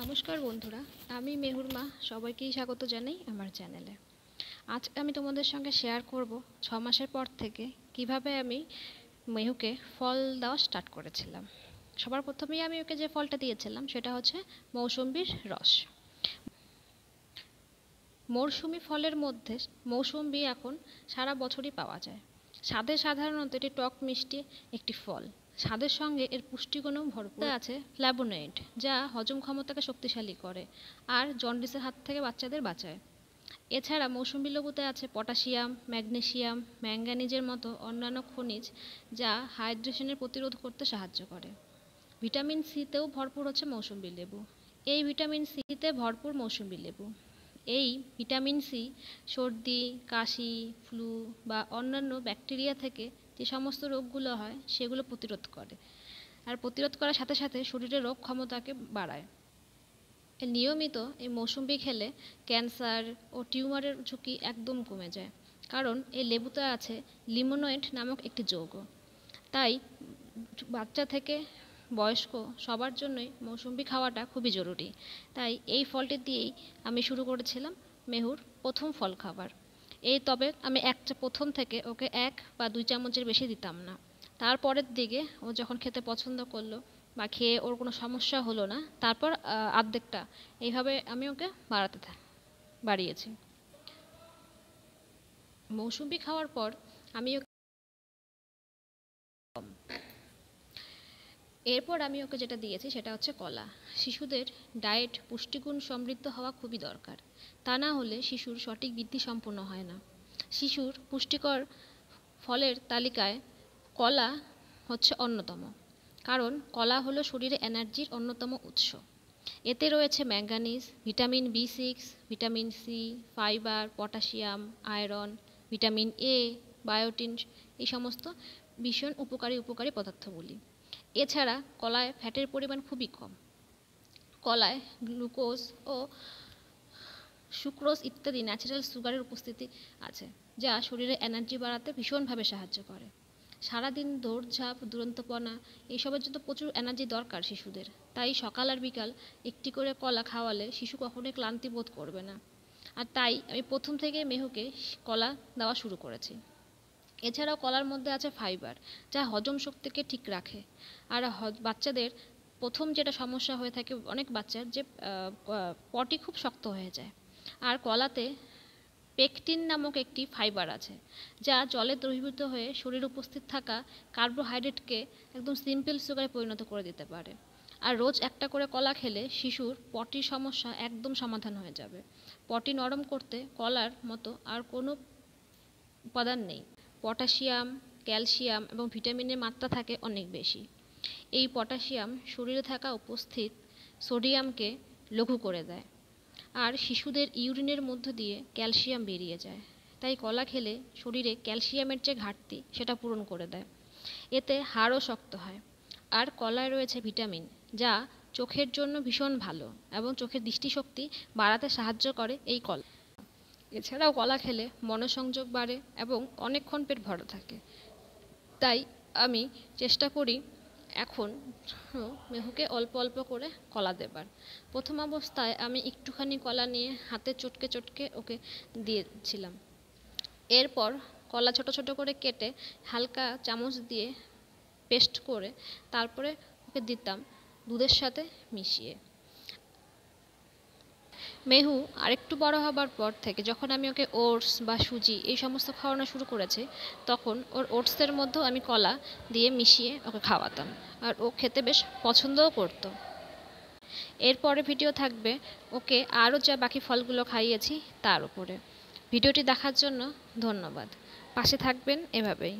নমস্কার বন্ধুরা, আমি মেহুর মা সবাইকেই স্বাগত জানাই আমার চ্যানেলে। আজ আমি তোমাদের সঙ্গে শেয়ার করব 6 মাসের পর থেকে কিভাবে আমি মেহুকে ফল দেওয়া স্টার্ট করেছিলাম। সবার প্রথমেই আমি ওকে যে ফলটা দিয়েছিলাম সেটা হচ্ছে মৌসুম্বির রস। মৌসুমি ফলের মধ্যে মৌসুম্বি এখন সারা বছরই পাওয়া যায়। স্বাদে সাধারণত এটি টক মিষ্টি একটি ফল। স্বাদের সঙ্গে এর পুষ্টিগুণও ভরপুর আছে ফ্ল্যাভোনয়েড, যা হজম ক্ষমতাকে শক্তিশালী করে আর জন্ডিসের হাত থেকে বাচ্চাদের বাঁচায়। এছাড়া মৌসুম্বি লেবুতে আছে পটাশিয়াম, ম্যাগনেসিয়াম, ম্যাঙ্গানিজের মতো অন্যান্য খনিজ, যা হাইড্রেশনের প্রতিরোধ করতে সাহায্য করে। ভিটামিন সিতেও ভরপুর হচ্ছে মৌসুম্বি লেবু। এই ভিটামিন সিতে ভরপুর মৌসুম্বি লেবু। এই ভিটামিন সি সর্দি, কাশি, ফ্লু বা অন্যান্য ব্যাকটেরিয়া থেকে যে সমস্ত রোগগুলো হয় সেগুলো প্রতিরোধ করে, আর প্রতিরোধ করার সাথে সাথে শরীরের রোগ ক্ষমতাকে বাড়ায়। নিয়মিত এই মৌসুম্বি খেলে ক্যান্সার ও টিউমারের ঝুঁকি একদম কমে যায়, কারণ এই লেবুতে আছে লিমোনয়েড নামক একটি যৌগ। তাই বাচ্চা থেকে বয়স্ক সবার জন্যই মৌসুম্বি খাওয়াটা খুবই জরুরি। তাই এই ফলটি দিয়েই আমি শুরু করেছিলাম মেহুর প্রথম ফল খাবার। তবে আমি প্রথম থেকে ওকে 1 বা 2 চামচের বেশি দিতাম না। তারপরের দিকে ও যখন খেতে পছন্দ করলো বা খেয়ে ওর কোনো সমস্যা হলো না, তারপর অর্ধেকটা এইভাবে আমি ওকে বাড়িয়েছি। মৌসুম্বি খাওয়ার পর এরপর আমি ওকে যেটা দিয়েছি সেটা হচ্ছে কলা। শিশুদের ডায়েট পুষ্টিগুণ সমৃদ্ধ হওয়া খুবই দরকার, তা না হলে শিশুর সঠিক বৃদ্ধি সম্পন্ন হয় না। শিশুর পুষ্টিকর ফলের তালিকায় কলা হচ্ছে অন্যতম, কারণ কলা হলো শরীরে এনার্জির অন্যতম উৎস। এতে রয়েছে manganese, vitamin B6, vitamin C, fibre, potassium, iron, vitamin A, biotin, এই সমস্ত ভীষণ উপকারী পদার্থগুলি। এছাড়া কলায় ফ্যাটের পরিমাণ খুবই কম। কলায় গ্লুকোজ ও সুক্রোজ ইত্যাদি ন্যাচারাল সুগারের উপস্থিতি আছে, যা শরীরে এনার্জি বাড়াতে ভীষণভাবে সাহায্য করে। সারাদিন দৌড়ঝাঁপ, দুরন্তপনা এইসবের জন্য প্রচুর এনার্জি দরকার শিশুদের। তাই সকাল আর বিকাল একটি করে কলা খাওয়ালে শিশু কখনোই ক্লান্তি বোধ করবে না। আর তাই আমি প্রথম থেকে মেহুকে কলা দেওয়া শুরু করেছি। এছাড়াও কলার মধ্যে আছে ফাইবার, যা হজম শক্তিকে ঠিক রাখে। আর বাচ্চাদের প্রথম যেটা সমস্যা হয়ে থাকে অনেক বাচ্চার, যে পটি খুব শক্ত হয়ে যায়। আর কলাতে পেকটিন নামক একটি ফাইবার আছে, যা জলে দ্রবীভূত হয়ে শরীরে উপস্থিত থাকা কার্বোহাইড্রেটকে একদম সিম্পল সুগারে পরিণত করে দিতে পারে। আর রোজ একটা করে কলা খেলে শিশুর পটির সমস্যা একদম সমাধান হয়ে যাবে। পটি নরম করতে কলার মতো আর কোনো উপাদান নেই। পটাশিয়াম, ক্যালসিয়াম এবং ভিটামিনের মাত্রা থাকে অনেক বেশি। এই পটাশিয়াম শরীরে থাকা উপস্থিত সোডিয়ামকে লঘু করে দেয়, আর শিশুদের ইউরিনের মধ্য দিয়ে ক্যালসিয়াম বেরিয়ে যায়। তাই কলা খেলে শরীরে ক্যালসিয়ামের যে ঘাটতি সেটা পূরণ করে দেয়। এতে হাড়ও শক্ত হয়। আর কলায় রয়েছে ভিটামিন, যা চোখের জন্য ভীষণ ভালো এবং চোখের দৃষ্টিশক্তি বাড়াতে সাহায্য করে এই কলা। এছাড়াও কলা খেলে মনোসংযোগ বাড়ে এবং অনেকক্ষণ পেট ভরা থাকে। তাই আমি চেষ্টা করি এখন মেহুকে অল্প অল্প করে কলা দেবার। প্রথম অবস্থায় আমি একটুখানি কলা নিয়ে হাতে চটকে চটকে ওকে দিয়েছিলাম। এরপর কলা ছোট ছোট করে কেটে হালকা চামচ দিয়ে পেস্ট করে তারপরে ওকে দিতাম দুধের সাথে মিশিয়ে। মেহু আরেকটু বড় হবার পর থেকে যখন আমি ওকে ওটস বা সুজি এই সমস্ত খাওয়ানো শুরু করেছি, তখন ওর ওটসের মধ্যেও আমি কলা দিয়ে মিশিয়ে ওকে খাওয়াতাম, আর ও খেতে বেশ পছন্দও করতো। এরপরে ভিডিও থাকবে ওকে আরও যা বাকি ফলগুলো খাইয়েছি তার উপরে। ভিডিওটি দেখার জন্য ধন্যবাদ। পাশে থাকবেন এভাবেই।